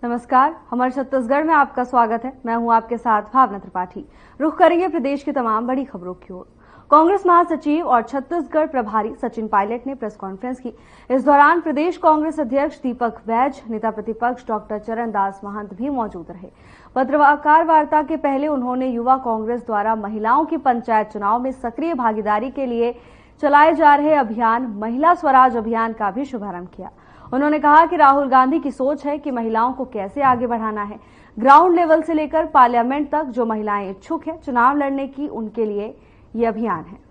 नमस्कार, हमारे छत्तीसगढ़ में आपका स्वागत है। मैं हूं आपके साथ भावना त्रिपाठी। रुख करेंगे प्रदेश की तमाम बड़ी खबरों की ओर। कांग्रेस महासचिव और छत्तीसगढ़ प्रभारी सचिन पायलट ने प्रेस कॉन्फ्रेंस की। इस दौरान प्रदेश कांग्रेस अध्यक्ष दीपक बैज, नेता प्रतिपक्ष डॉक्टर चरणदास महंत भी मौजूद रहे। पत्रकार वार्ता के पहले उन्होंने युवा कांग्रेस द्वारा महिलाओं की पंचायत चुनाव में सक्रिय भागीदारी के लिए चलाए जा रहे अभियान महिला स्वराज अभियान का भी शुभारंभ किया। उन्होंने कहा कि राहुल गांधी की सोच है कि महिलाओं को कैसे आगे बढ़ाना है। ग्राउंड लेवल से लेकर पार्लियामेंट तक जो महिलाएं इच्छुक हैं चुनाव लड़ने की, उनके लिए ये अभियान है।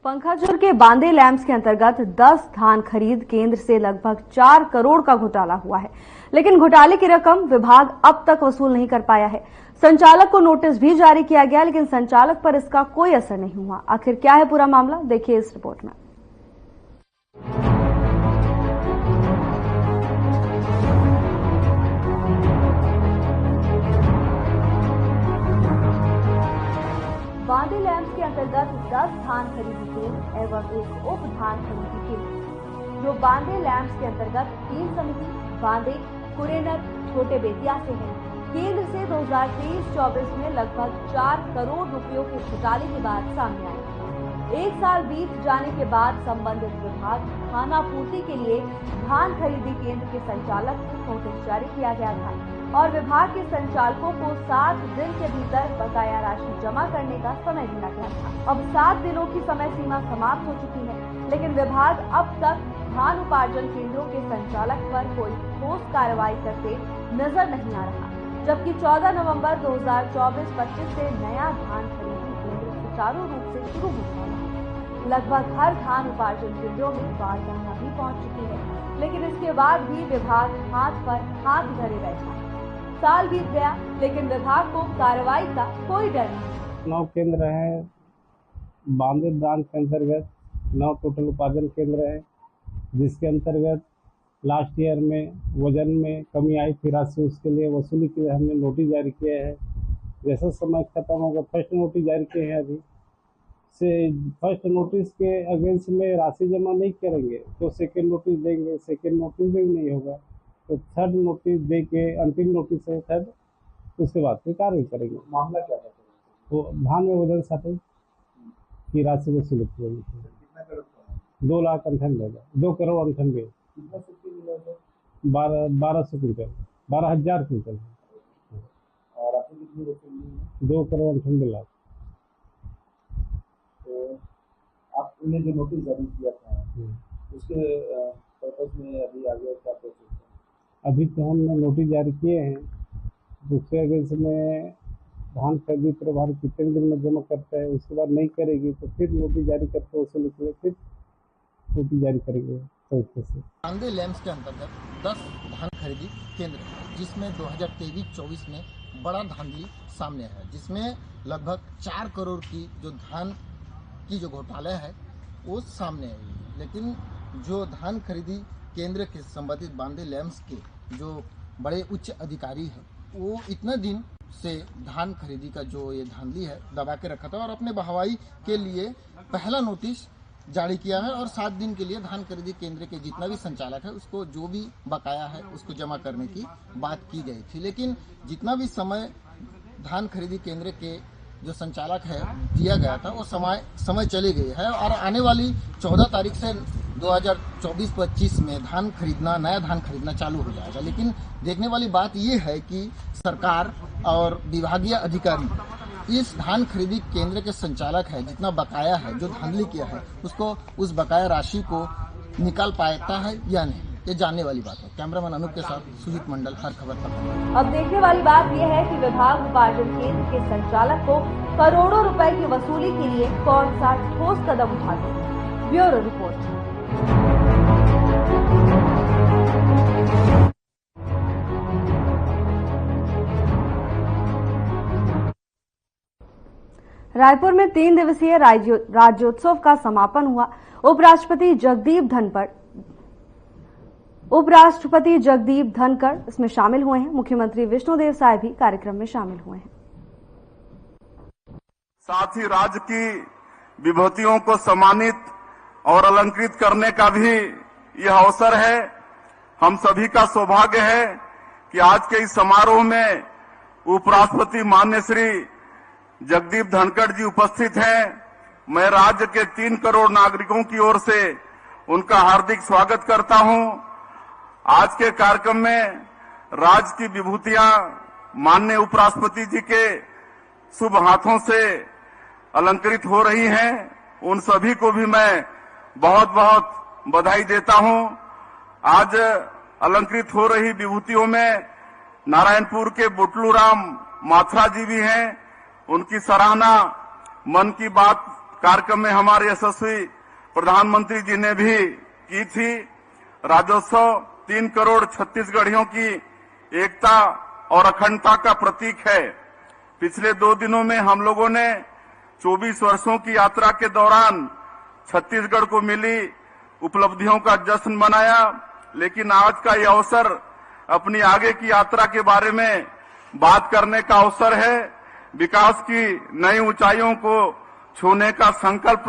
पंखाजुर के बांदे लैंप्स के अंतर्गत 10 धान खरीद केंद्र से लगभग 4 करोड़ का घोटाला हुआ है, लेकिन घोटाले की रकम विभाग अब तक वसूल नहीं कर पाया है। संचालक को नोटिस भी जारी किया गया, लेकिन संचालक पर इसका कोई असर नहीं हुआ। आखिर क्या है पूरा मामला, देखिए इस रिपोर्ट में। बांदे लैंप्स के अंतर्गत 10 धान खरीदी केंद्र एवं एक उप धान खरीदी केंद्र जो बांदे लैंप्स के अंतर्गत 3 समिति बांदे, कुरेनर, छोटे बेतिया से है। केंद्र से 2023-24 में लगभग 4 करोड़ रुपयों के घोटाले की बात सामने आई। 1 साल बीत जाने के बाद संबंधित विभाग खानापूर्ति के लिए धान खरीदी केंद्र के संचालक को नोटिस जारी किया गया था और विभाग के संचालकों को 7 दिन के भीतर बकाया राशि जमा करने का समय दिया गया था। अब 7 दिनों की समय सीमा समाप्त हो चुकी है, लेकिन विभाग अब तक धान उपार्जन केंद्रों के संचालक पर कोई ठोस कार्रवाई करते नजर नहीं आ रहा। जबकि 14 नवंबर 2024-25 से नया धान खरीदी केंद्र सुचारू रूप से शुरू हो रहा है। लगभग हर धान उपार्जन केंद्रों में बाढ़ गंगा भी पहुंच चुकी है, लेकिन इसके बाद भी विभाग हाथ पर हाथ धरे बैठा। साल बीत गया, लेकिन विभाग को कार्रवाई का कोई डर नहीं। 9 केंद्र है बांदे ब्रांच के अंतर्गत, 9 टोटल उपार्जन केंद्र है, जिसके अंतर्गत लास्ट ईयर में वजन में कमी आई थी राशि, उसके लिए वसूली के लिए हमने नोटिस जारी किया है। जैसा समय खत्म होगा फर्स्ट नोटिस जारी किए हैं। अभी से फर्स्ट नोटिस के अगेंस्ट में राशि जमा नहीं करेंगे तो सेकेंड नोटिस देंगे, सेकेंड नोटिस भी नहीं होगा तो थर्ड नोटिस दे के, अंतिम नोटिस है थर्ड, उसके बाद फिर कार्रवाई करेंगे। मामला क्या है? तो धान में वजन साटे की राशि वसूली होगी। कितना करोड़? 2 लाख 98,000, 2 करोड़ 98। कितना छुट्टी मिला है? 1200 क्विंटल, 12,000 क्विंटल और राशि कितनी वसूली? 2 करोड़ 98 लाख। तो आपने जो नोटिस जारी किया था उसके पर्पज में अभी आगे क्या प्रोसेस है? अभी तो हमने नोटिस जारी किए हैं, दूसरे अगेंस्ट में धान खरीदी प्रभारी कितने दिन में जमा करता है, उसके बाद नहीं करेगी तो फिर नोटिस जारी करके वसूली के लिए फिर नोटिस जारी करेंगे। बांदे लैंप्स के अंतर्गत 10 धान खरीदी केंद्र है, जिसमें 2023-24 में बड़ा धांधली सामने है, जिसमें लगभग 4 करोड़ की जो धान की जो घोटाला है वो सामने आई। लेकिन जो धान खरीदी केंद्र के संबंधित बांदे लैंप्स के जो बड़े उच्च अधिकारी हैं, वो इतने दिन से धान खरीदी का जो ये धांधली है दबा के रखा था और अपने बहवाई के लिए पहला नोटिस जारी किया है और 7 दिन के लिए धान खरीदी केंद्र के जितना भी संचालक है उसको जो भी बकाया है उसको जमा करने की बात की गई थी। लेकिन जितना भी समय धान खरीदी केंद्र के जो संचालक है दिया गया था वो समय चले गए है और आने वाली 14 तारीख से 2024-25 में नया धान खरीदना चालू हो जाएगा। लेकिन देखने वाली बात ये है कि सरकार और विभागीय अधिकारी इस धान खरीदी केंद्र के संचालक है जितना बकाया है, जो धांधली किया है, उसको उस बकाया राशि को निकाल पाता है या नहीं, ये जानने वाली बात है। कैमरामैन अनूप के साथ सुजीत मंडल, हर खबर पर। अब देखने वाली बात यह है कि विभाग उपार्जन केंद्र के संचालक को करोड़ों रुपए की वसूली के लिए कौन सा ठोस कदम उठाते हैं। Bureau report. रायपुर में 3 दिवसीय राज्योत्सव का समापन हुआ। उपराष्ट्रपति जगदीप धनखड़ इसमें शामिल हुए हैं। मुख्यमंत्री विष्णुदेव साय भी कार्यक्रम में शामिल हुए हैं। साथ ही राज्य की विभूतियों को सम्मानित और अलंकृत करने का भी यह अवसर है। हम सभी का सौभाग्य है कि आज के इस समारोह में उपराष्ट्रपति माननीय श्री जगदीप धनखड़ जी उपस्थित हैं। मैं राज्य के 3 करोड़ नागरिकों की ओर से उनका हार्दिक स्वागत करता हूं। आज के कार्यक्रम में राज्य की विभूतियां माननीय उपराष्ट्रपति जी के शुभ हाथों से अलंकृत हो रही हैं। उन सभी को भी मैं बहुत बहुत बधाई देता हूं। आज अलंकृत हो रही विभूतियों में नारायणपुर के बुटलू राम माथुरा जी भी हैं। उनकी सराहना मन की बात कार्यक्रम में हमारे यशस्वी प्रधानमंत्री जी ने भी की थी। राज्योत्सव 3 करोड़ छत्तीसगढ़ियों की एकता और अखंडता का प्रतीक है। पिछले 2 दिनों में हम लोगों ने 24 वर्षों की यात्रा के दौरान छत्तीसगढ़ को मिली उपलब्धियों का जश्न मनाया, लेकिन आज का यह अवसर अपनी आगे की यात्रा के बारे में बात करने का अवसर है। विकास की नई ऊंचाइयों को छूने का संकल्प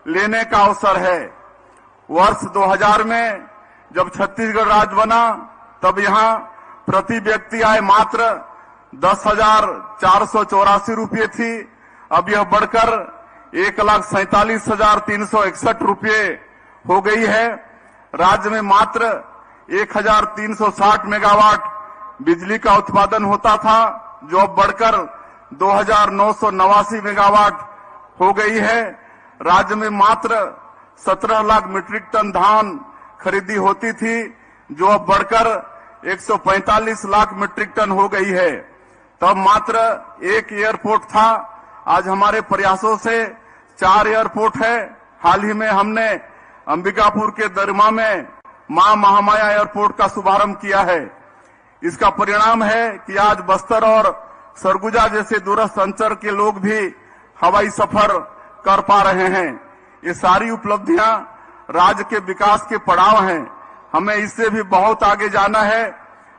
लेने का अवसर है। वर्ष 2000 में जब छत्तीसगढ़ राज्य बना तब यहां प्रति व्यक्ति आय मात्र 10,484 रुपये थी। अब यह बढ़कर 1,47,361 रुपये हो गई है। राज्य में मात्र 1,360 मेगावाट बिजली का उत्पादन होता था, जो अब बढ़कर 2,989 मेगावाट हो गई है। राज्य में मात्र 17 लाख मीट्रिक टन धान खरीदी होती थी, जो अब बढ़कर 145 लाख मीट्रिक टन हो गई है। तब मात्र 1 एयरपोर्ट था, आज हमारे प्रयासों से 4 एयरपोर्ट है। हाल ही में हमने अंबिकापुर के दरमा में मां महामाया एयरपोर्ट का शुभारंभ किया है। इसका परिणाम है कि आज बस्तर और सरगुजा जैसे दूरस्थ अंचल के लोग भी हवाई सफर कर पा रहे हैं। ये सारी उपलब्धियां राज्य के विकास के पड़ाव हैं। हमें इससे भी बहुत आगे जाना है।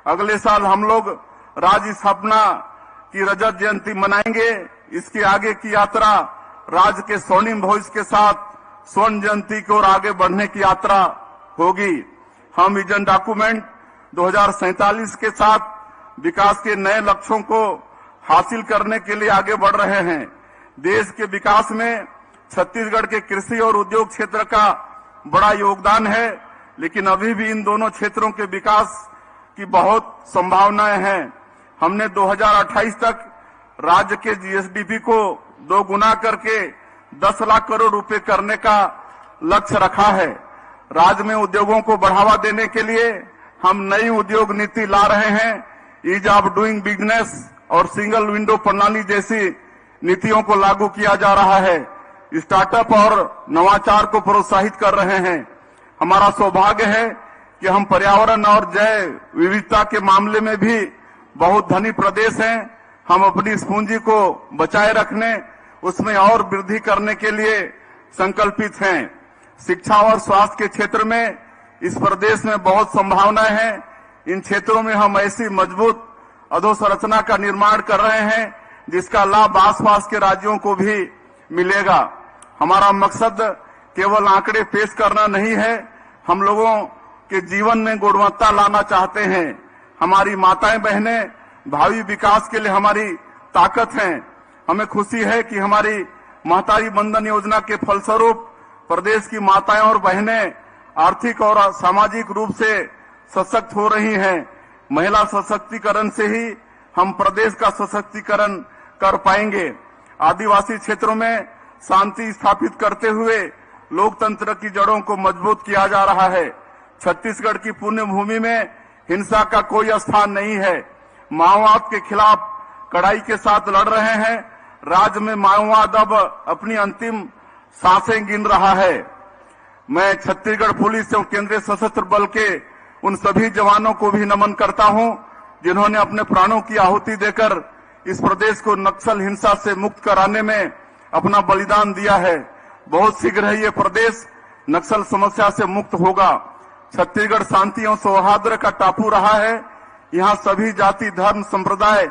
अगले साल हम लोग राज्य स्थापना की रजत जयंती मनाएंगे। इसके आगे की यात्रा राज्य के स्वर्णिम भविष्य के साथ स्वर्ण जयंती की ओर आगे बढ़ने की यात्रा होगी। हम विजन डॉक्यूमेंट 2047 के साथ विकास के नए लक्ष्यों को हासिल करने के लिए आगे बढ़ रहे हैं। देश के विकास में छत्तीसगढ़ के कृषि और उद्योग क्षेत्र का बड़ा योगदान है, लेकिन अभी भी इन दोनों क्षेत्रों के विकास की बहुत संभावनाएं हैं। हमने 2028 तक राज्य के जीएसडीपी को 2 गुना करके 10 लाख करोड़ रुपए करने का लक्ष्य रखा है। राज्य में उद्योगों को बढ़ावा देने के लिए हम नई उद्योग नीति ला रहे हैं। ईज ऑफ डूइंग बिजनेस और सिंगल विंडो प्रणाली जैसी नीतियों को लागू किया जा रहा है। स्टार्टअप और नवाचार को प्रोत्साहित कर रहे हैं। हमारा सौभाग्य है कि हम पर्यावरण और जैव विविधता के मामले में भी बहुत धनी प्रदेश हैं। हम अपनी इस पूंजी को बचाए रखने, उसमें और वृद्धि करने के लिए संकल्पित हैं। शिक्षा और स्वास्थ्य के क्षेत्र में इस प्रदेश में बहुत संभावनाएं हैं। इन क्षेत्रों में हम ऐसी मजबूत अधोसंरचना का निर्माण कर रहे हैं जिसका लाभ आसपास के राज्यों को भी मिलेगा। हमारा मकसद केवल आंकड़े पेश करना नहीं है, हम लोगों के जीवन में गुणवत्ता लाना चाहते हैं। हमारी माताएं बहनें भावी विकास के लिए हमारी ताकत हैं। हमें खुशी है कि हमारी महतारी बंधन योजना के फलस्वरूप प्रदेश की माताएं और बहनें आर्थिक और सामाजिक रूप से सशक्त हो रही हैं। महिला सशक्तिकरण से ही हम प्रदेश का सशक्तिकरण कर पाएंगे। आदिवासी क्षेत्रों में शांति स्थापित करते हुए लोकतंत्र की जड़ों को मजबूत किया जा रहा है। छत्तीसगढ़ की पुण्य भूमि में हिंसा का कोई स्थान नहीं है। माओवाद के खिलाफ कड़ाई के साथ लड़ रहे हैं। राज्य में माओवाद अब अपनी अंतिम सांसें गिन रहा है। मैं छत्तीसगढ़ पुलिस एवं केंद्रीय सशस्त्र बल के उन सभी जवानों को भी नमन करता हूं जिन्होंने अपने प्राणों की आहुति देकर इस प्रदेश को नक्सल हिंसा से मुक्त कराने में अपना बलिदान दिया है। बहुत शीघ्र ही ये प्रदेश नक्सल समस्या से मुक्त होगा। छत्तीसगढ़ शांति एवं सौहार्द का टापू रहा है। यहाँ सभी जाति, धर्म, संप्रदाय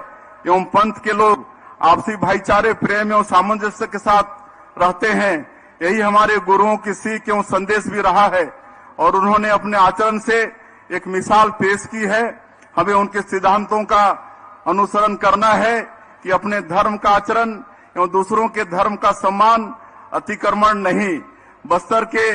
एवं पंथ के लोग आपसी भाईचारे, प्रेम एवं सामंजस्य के साथ रहते हैं। यही हमारे गुरुओं की सीख एवं संदेश भी रहा है और उन्होंने अपने आचरण से एक मिसाल पेश की है। हमें उनके सिद्धांतों का अनुसरण करना है कि अपने धर्म का आचरण एवं दूसरों के धर्म का सम्मान, अतिक्रमण नहीं। बस्तर के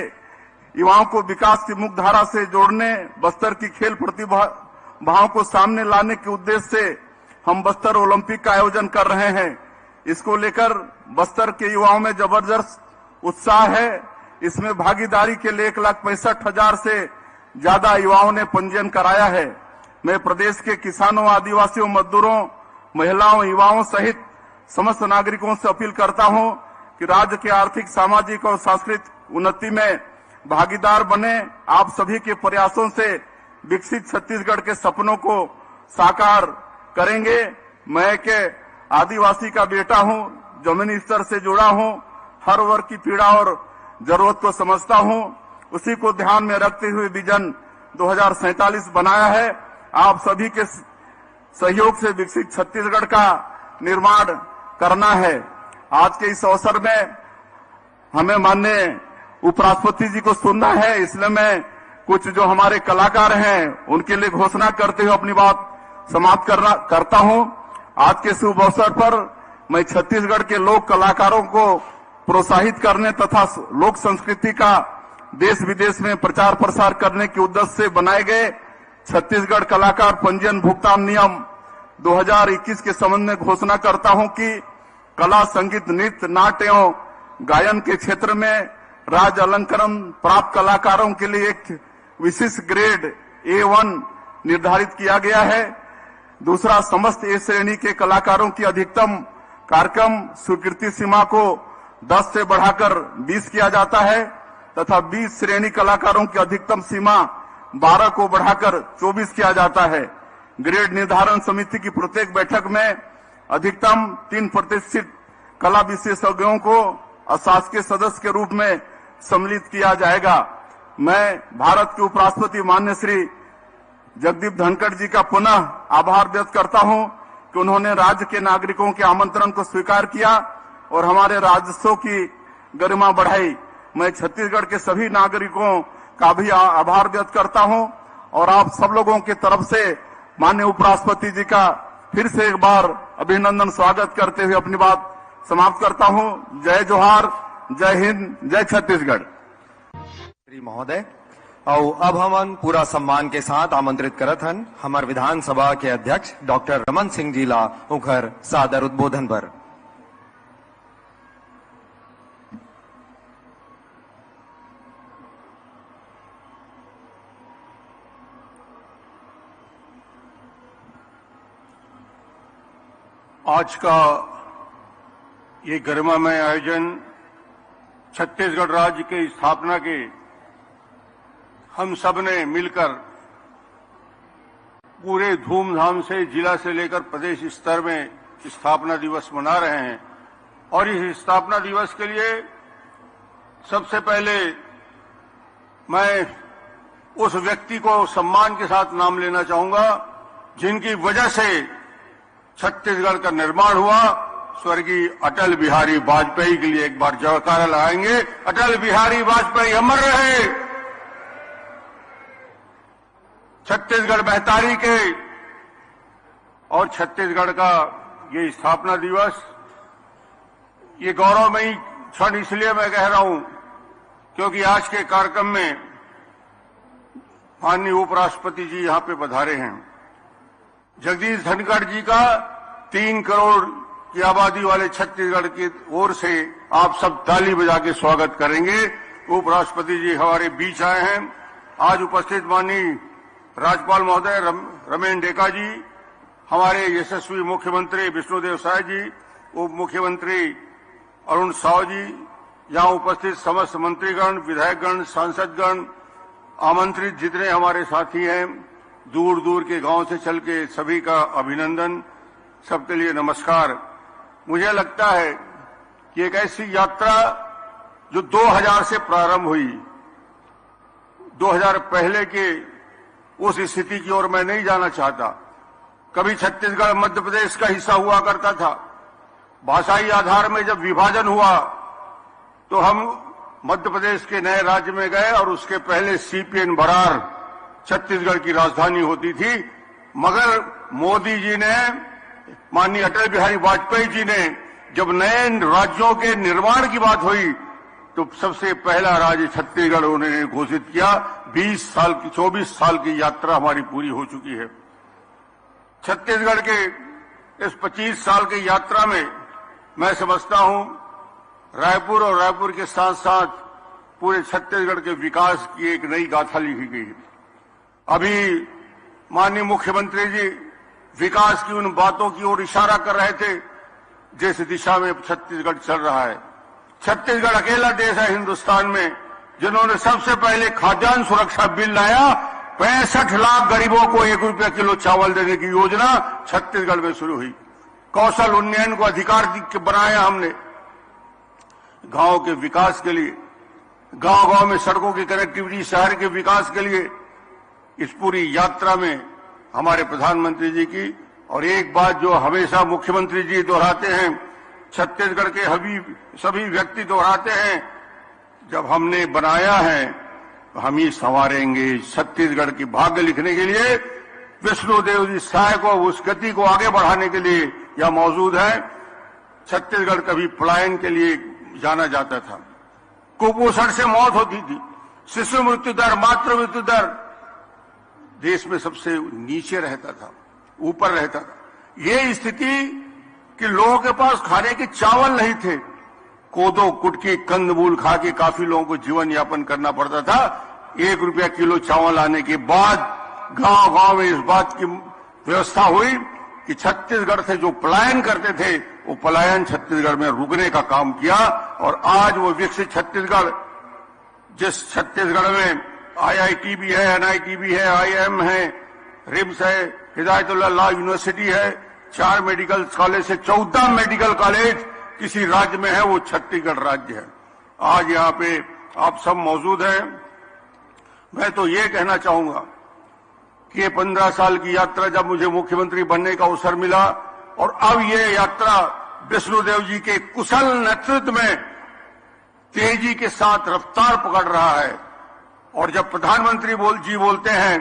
युवाओं को विकास की मुख्य धारा से जोड़ने, बस्तर की खेल प्रतिभाओं को सामने लाने के उद्देश्य से हम बस्तर ओलंपिक का आयोजन कर रहे हैं। इसको लेकर बस्तर के युवाओं में जबरदस्त उत्साह है। इसमें भागीदारी के लिए 1,65,000 से ज्यादा युवाओं ने पंजीयन कराया है। मैं प्रदेश के किसानों, आदिवासियों, मजदूरों, महिलाओं, युवाओं सहित समस्त नागरिकों से अपील करता हूं कि राज्य के आर्थिक, सामाजिक और सांस्कृतिक उन्नति में भागीदार बने। आप सभी के प्रयासों से विकसित छत्तीसगढ़ के सपनों को साकार करेंगे। मैं के आदिवासी का बेटा हूं, जमीनी स्तर से जुड़ा हूं, हर वर्ग की पीड़ा और जरूरत को समझता हूं। उसी को ध्यान में रखते हुए विजन 2047 बनाया है। आप सभी के सहयोग से विकसित छत्तीसगढ़ का निर्माण करना है। आज के इस अवसर में हमें माननीय उपराष्ट्रपति जी को सुनना है, इसलिए मैं कुछ जो हमारे कलाकार हैं उनके लिए घोषणा करते हुए अपनी बात समाप्त करता हूं। आज के शुभ अवसर पर मैं छत्तीसगढ़ के लोक कलाकारों को प्रोत्साहित करने तथा लोक संस्कृति का देश विदेश में प्रचार प्रसार करने के उद्देश्य से बनाए गए छत्तीसगढ़ कलाकार पंजीयन भुगतान नियम 2021 के संबंध में घोषणा करता हूं कि कला, संगीत, नृत्य, नाट्य एवं गायन के क्षेत्र में राज्य अलंकरण प्राप्त कलाकारों के लिए एक विशिष्ट ग्रेड A1 निर्धारित किया गया है। दूसरा, समस्त A श्रेणी के कलाकारों की अधिकतम कार्यक्रम स्वीकृति सीमा को 10 से बढ़ाकर 20 किया जाता है तथा 20 श्रेणी कलाकारों की अधिकतम सीमा 12 को बढ़ाकर 24 किया जाता है। ग्रेड निर्धारण समिति की प्रत्येक बैठक में अधिकतम 3 प्रतिष्ठित कला विशेषज्ञों को अशासकीय सदस्य के रूप में सम्मिलित किया जाएगा। मैं भारत के उपराष्ट्रपति माननीय श्री जगदीप धनखड़ जी का पुनः आभार व्यक्त करता हूं कि उन्होंने राज्य के नागरिकों के आमंत्रण को स्वीकार किया और हमारे राजस्व की गरिमा बढ़ाई। मैं छत्तीसगढ़ के सभी नागरिकों का भी आभार व्यक्त करता हूं और आप सब लोगों की तरफ से माननीय उपराष्ट्रपति जी का फिर से एक बार अभिनंदन स्वागत करते हुए अपनी बात समाप्त करता हूं। जय जोहार, जय हिंद, जय छत्तीसगढ़। श्री महोदय और अब हमन पूरा सम्मान के साथ आमंत्रित करत हन हमार विधानसभा के अध्यक्ष डॉक्टर रमन सिंह जी ला उखर सादर उद्बोधन पर। आज का ये गरिमामय आयोजन छत्तीसगढ़ राज्य के स्थापना के हम सब ने मिलकर पूरे धूमधाम से जिला से लेकर प्रदेश स्तर में स्थापना दिवस मना रहे हैं। और इस स्थापना दिवस के लिए सबसे पहले मैं उस व्यक्ति को सम्मान के साथ नाम लेना चाहूंगा जिनकी वजह से छत्तीसगढ़ का निर्माण हुआ। स्वर्गीय अटल बिहारी वाजपेयी के लिए एक बार जयकारा लगाएंगे। अटल बिहारी वाजपेयी अमर रहे। छत्तीसगढ़ बेहतारी के और छत्तीसगढ़ का ये स्थापना दिवस, ये गौरवमयी क्षण इसलिए मैं कह रहा हूं क्योंकि आज के कार्यक्रम में माननीय उपराष्ट्रपति जी यहां पे पधारे हैं। जगदीश धनखड़ जी का 3 करोड़ की आबादी वाले छत्तीसगढ़ की ओर से आप सब ताली बजा के स्वागत करेंगे। उपराष्ट्रपति जी हमारे बीच आए हैं। आज उपस्थित माननीय राज्यपाल महोदय रमेन डेका जी, हमारे यशस्वी मुख्यमंत्री विष्णुदेव साय जी, उप मुख्यमंत्री अरुण साव जी, यहां उपस्थित समस्त मंत्रीगण, विधायकगण, सांसदगण, आमंत्रित जितने हमारे साथी हैं, दूर दूर के गांव से चल के सभी का अभिनंदन, सबके लिए नमस्कार। मुझे लगता है कि एक ऐसी यात्रा जो 2000 से प्रारंभ हुई, 2000 पहले के उस स्थिति की ओर मैं नहीं जाना चाहता। कभी छत्तीसगढ़ मध्य प्रदेश का हिस्सा हुआ करता था। भाषाई आधार में जब विभाजन हुआ तो हम मध्य प्रदेश के नए राज्य में गए और उसके पहले सीपीएन बरार छत्तीसगढ़ की राजधानी होती थी। मगर मोदी जी ने, माननीय अटल बिहारी वाजपेयी जी ने जब नए राज्यों के निर्माण की बात हुई तो सबसे पहला राज्य छत्तीसगढ़ उन्होंने घोषित किया। 24 साल की यात्रा हमारी पूरी हो चुकी है। छत्तीसगढ़ के इस 25 साल की यात्रा में मैं समझता हूं रायपुर और रायपुर के साथ साथ पूरे छत्तीसगढ़ के विकास की एक नई गाथा लिखी गई है। अभी माननीय मुख्यमंत्री जी विकास की उन बातों की ओर इशारा कर रहे थे जिस दिशा में छत्तीसगढ़ चल रहा है। छत्तीसगढ़ अकेला देश है हिंदुस्तान में जिन्होंने सबसे पहले खाद्यान्न सुरक्षा बिल लाया। 65 लाख गरीबों को 1 रुपया किलो चावल देने की योजना छत्तीसगढ़ में शुरू हुई। कौशल उन्नयन को अधिकार बनाया हमने गांव के विकास के लिए, गांव-गांव में सड़कों की कनेक्टिविटी, शहर के विकास के लिए। इस पूरी यात्रा में हमारे प्रधानमंत्री जी की और एक बात जो हमेशा मुख्यमंत्री जी दोहराते हैं, छत्तीसगढ़ के सभी व्यक्ति दोहराते हैं, जब हमने बनाया है तो हम ही संवारेंगे। छत्तीसगढ़ की भाग्य लिखने के लिए विष्णुदेव जी सहाय को, उस गति को आगे बढ़ाने के लिए यह मौजूद है। छत्तीसगढ़ कभी पलायन के लिए जाना जाता था, कुपोषण से मौत होती थी, शिशु मृत्यु दर, मातृ मृत्यु दर देश में सबसे नीचे रहता था, ऊपर रहता था। ये स्थिति कि लोगों के पास खाने के चावल नहीं थे, कोदो कुटकी कंदमूल खा के काफी लोगों को जीवन यापन करना पड़ता था। 1 रुपया किलो चावल आने के बाद गांव-गांव में इस बात की व्यवस्था हुई कि छत्तीसगढ़ से जो पलायन करते थे वो पलायन छत्तीसगढ़ में रुकने का काम किया। और आज वो विकसित छत्तीसगढ़, जिस छत्तीसगढ़ में IIT भी है, NIT भी है, IIM है, रिम्स है, हिदायतुल्लाह लॉ यूनिवर्सिटी है, 4 मेडिकल कॉलेज से 14 मेडिकल कॉलेज किसी राज्य में है, वो छत्तीसगढ़ राज्य है। आज यहाँ पे आप सब मौजूद हैं। मैं तो ये कहना चाहूंगा कि 15 साल की यात्रा जब मुझे मुख्यमंत्री बनने का अवसर मिला और अब ये यात्रा विष्णुदेव जी के कुशल नेतृत्व में तेजी के साथ रफ्तार पकड़ रहा है। और जब प्रधानमंत्री जी बोलते हैं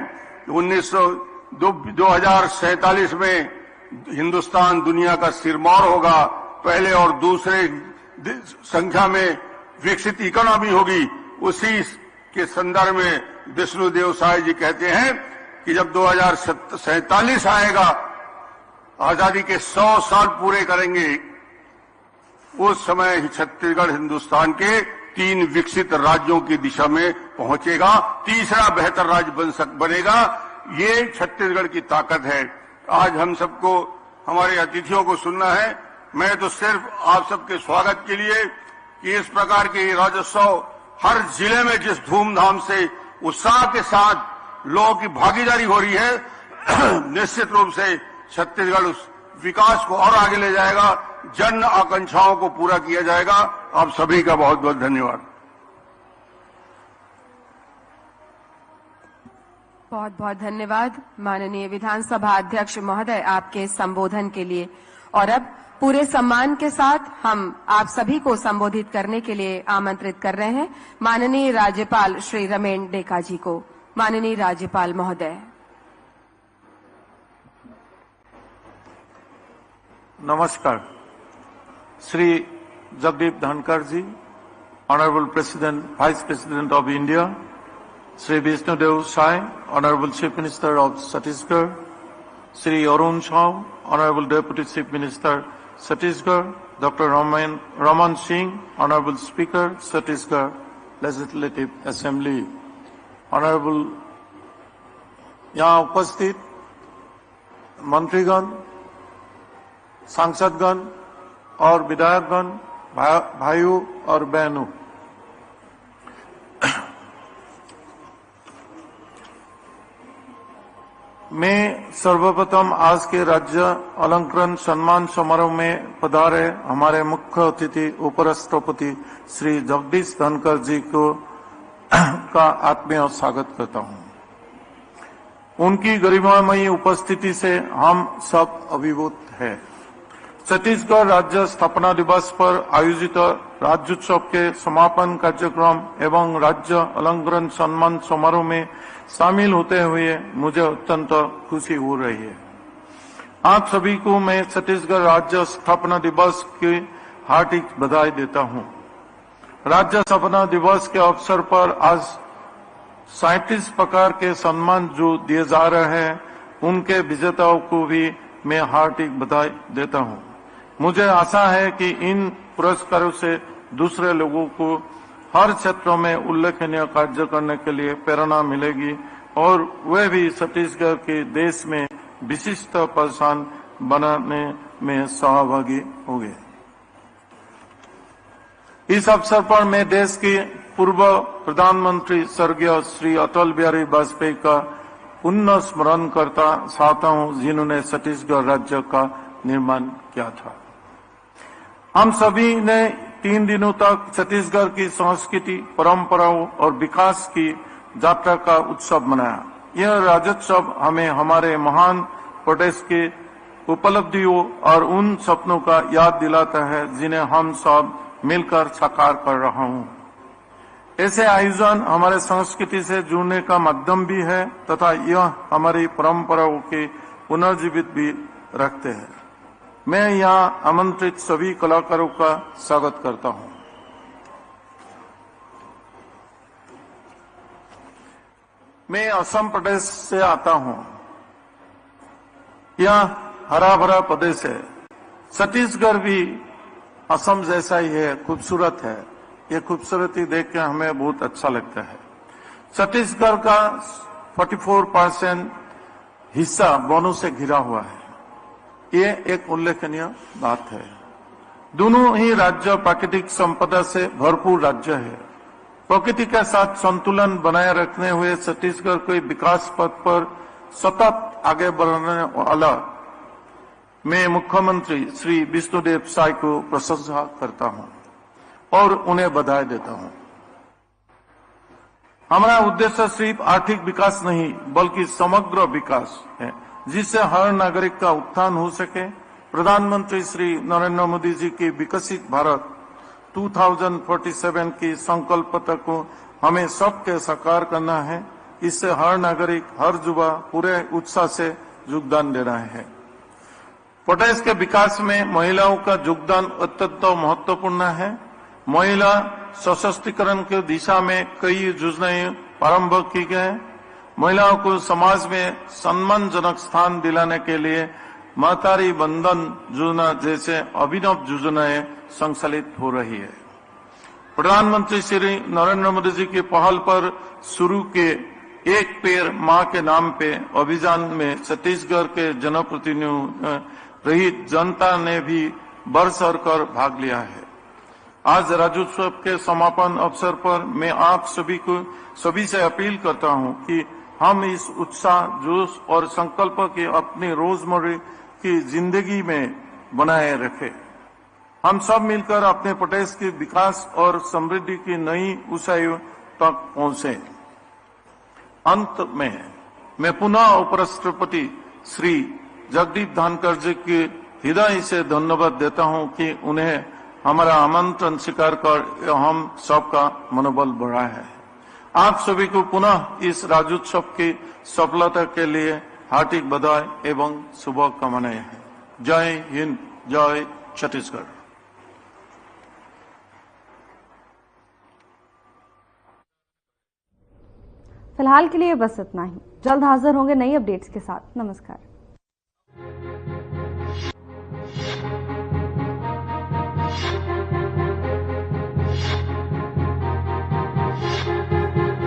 2047 में हिंदुस्तान दुनिया का सिरमौर होगा, पहले और दूसरे संख्या में विकसित इकोनॉमी होगी, उसी के संदर्भ में विष्णुदेव साय जी कहते हैं कि जब 2047 आएगा, आजादी के 100 साल पूरे करेंगे, उस समय ही छत्तीसगढ़ हिंदुस्तान के 3 विकसित राज्यों की दिशा में पहुंचेगा, तीसरा बेहतर राज्य बनेगा। ये छत्तीसगढ़ की ताकत है। आज हम सबको, हमारे अतिथियों को सुनना है। मैं तो सिर्फ आप सबके स्वागत के लिए कि इस प्रकार के राज्योत्सव हर जिले में जिस धूमधाम से उत्साह के साथ लोगों की भागीदारी हो रही है, निश्चित रूप से छत्तीसगढ़ उस विकास को और आगे ले जाएगा, जन आकांक्षाओं को पूरा किया जाएगा। आप सभी का बहुत बहुत धन्यवाद। बहुत बहुत धन्यवाद माननीय विधानसभा अध्यक्ष महोदय आपके संबोधन के लिए। और अब पूरे सम्मान के साथ हम आप सभी को संबोधित करने के लिए आमंत्रित कर रहे हैं माननीय राज्यपाल श्री रमेन डेका जी को। माननीय राज्यपाल महोदय। नमस्कार। Shri Jagdeep Dhankhar ji, honourable president, vice president of India, Shri Vishnudeo Sai, honourable chief minister of Chhattisgarh, Shri Arun Sao, honourable deputy chief minister Chhattisgarh, doctor Raman Singh, honourable speaker Chhattisgarh legislative assembly, honourable यहाँ उपस्थित मंत्रीगण, सांसदगण और विधायकगण, भाइयों और बहनों, मैं सर्वप्रथम आज के राज्य अलंकरण सम्मान समारोह में पधारे हमारे मुख्य अतिथि उपराष्ट्रपति श्री जगदीश धनखड़ जी को का आत्मीय स्वागत करता हूं। उनकी गरिमामयी उपस्थिति से हम सब अभिभूत हैं। छत्तीसगढ़ राज्य स्थापना दिवस पर आयोजित राज्योत्सव के समापन कार्यक्रम एवं राज्य अलंकरण सम्मान समारोह में शामिल होते हुए मुझे अत्यंत खुशी हो रही है। आप सभी को मैं छत्तीसगढ़ राज्य स्थापना दिवस की हार्दिक बधाई देता हूं। राज्य स्थापना दिवस के अवसर पर आज 37 प्रकार के सम्मान जो दिए जा रहे हैं उनके विजेताओं को भी मैं हार्दिक बधाई देता हूं। मुझे आशा है कि इन पुरस्कारों से दूसरे लोगों को हर क्षेत्रों में उल्लेखनीय कार्य करने के लिए प्रेरणा मिलेगी और वे भी छत्तीसगढ़ के देश में विशिष्ट पहचान बनाने में सहभागी होंगे। इस अवसर पर मैं देश के पूर्व प्रधानमंत्री स्वर्गीय श्री अटल बिहारी वाजपेयी का पुनः स्मरण करता चाहता हूं, जिन्होंने छत्तीसगढ़ राज्य का निर्माण किया था। हम सभी ने 3 दिनों तक छत्तीसगढ़ की संस्कृति, परंपराओं और विकास की यात्रा का उत्सव मनाया। यह राज्योत्सव हमें हमारे महान प्रदेश के उपलब्धियों और उन सपनों का याद दिलाता है जिन्हें हम सब मिलकर साकार कर रहा हूं। ऐसे आयोजन हमारे संस्कृति से जुड़ने का माध्यम भी है तथा यह हमारी परंपराओं के पुनर्जीवित भी रखते हैं। मैं यहां आमंत्रित सभी कलाकारों का स्वागत करता हूं। मैं असम प्रदेश से आता हूं। यह हरा भरा प्रदेश है। छत्तीसगढ़ भी असम जैसा ही है, खूबसूरत है। ये खूबसूरती देख के हमें बहुत अच्छा लगता है। छत्तीसगढ़ का 44% हिस्सा वनों से घिरा हुआ है। ये एक उल्लेखनीय बात है। दोनों ही राज्य प्राकृतिक संपदा से भरपूर राज्य है। प्रकृति के साथ संतुलन बनाए रखने हुए छत्तीसगढ़ के विकास पथ पर सतत आगे बढ़ने वाला मैं मुख्यमंत्री श्री विष्णुदेव साय को प्रशंसा करता हूं और उन्हें बधाई देता हूं। हमारा उद्देश्य सिर्फ आर्थिक विकास नहीं बल्कि समग्र विकास है, जिससे हर नागरिक का उत्थान हो सके। प्रधानमंत्री श्री नरेंद्र मोदी जी की विकसित भारत 2047 की संकल्पना को हमें सबके साकार करना है। इससे हर नागरिक, हर युवा पूरे उत्साह से योगदान दे रहे हैं। प्रदेश के विकास में महिलाओं का योगदान अत्यंत महत्वपूर्ण है। महिला सशक्तिकरण की दिशा में कई योजनाएं प्रारंभ की गए। महिलाओं को समाज में सम्मानजनक स्थान दिलाने के लिए महतारी बंधन योजना जैसे अभिनव योजनाएं संचालित हो रही है। प्रधानमंत्री श्री नरेंद्र मोदी जी की पहल पर शुरू के एक पेड़ मां के नाम पे अभियान में छत्तीसगढ़ के जनप्रतिनिधियों रहित जनता ने भी बढ़ चढ़ कर भाग लिया है। आज राज्योत्सव के समापन अवसर पर मैं आप सभी से अपील करता हूं कि हम इस उत्साह, जोश और संकल्प के अपनी रोजमर्रा की जिंदगी में बनाए रखें। हम सब मिलकर अपने प्रदेश के विकास और समृद्धि की नई ऊंचाइयों तक पहुंचे। अंत में मैं पुनः उपराष्ट्रपति श्री जगदीश धनखड़ जी के हृदय से धन्यवाद देता हूं कि उन्हें हमारा आमंत्रण स्वीकार कर हम सबका मनोबल बढ़ाया है। आप सभी को पुनः इस राज्योत्सव की सफलता के लिए हार्दिक बधाई एवं शुभकामनाएं हैं। जय हिंद, जय छत्तीसगढ़। फिलहाल के लिए बस इतना ही। जल्द हाजिर होंगे नई अपडेट्स के साथ। नमस्कार।